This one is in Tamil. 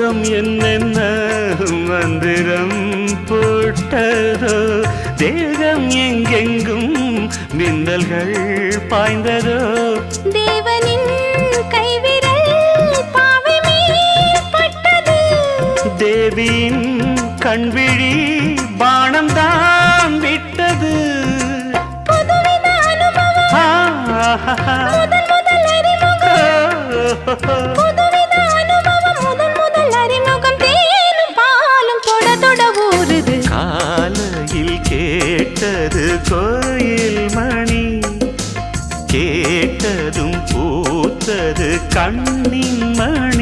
மோகம் என்னென்ன மந்திரம் போட்டதோ தேகம் எங்கெங்கும் மின்னல்கள் பாய்ந்ததோ தேவனின் கைவிரல் பாவை மேல் பட்டது தேவியின் கண்விழி பாணம் தான் விட்டது புதுவித அனுபவம் முதல் முதல் அறிமுகம் புதுவித அனுபவம் முதல் அறிமுகம் தேனும் பாலும் தொட தொட ஊறுது காலையில் கேட்டது கோயில் மணி கேட்டதும் பூத்தது கண்ணின் மணி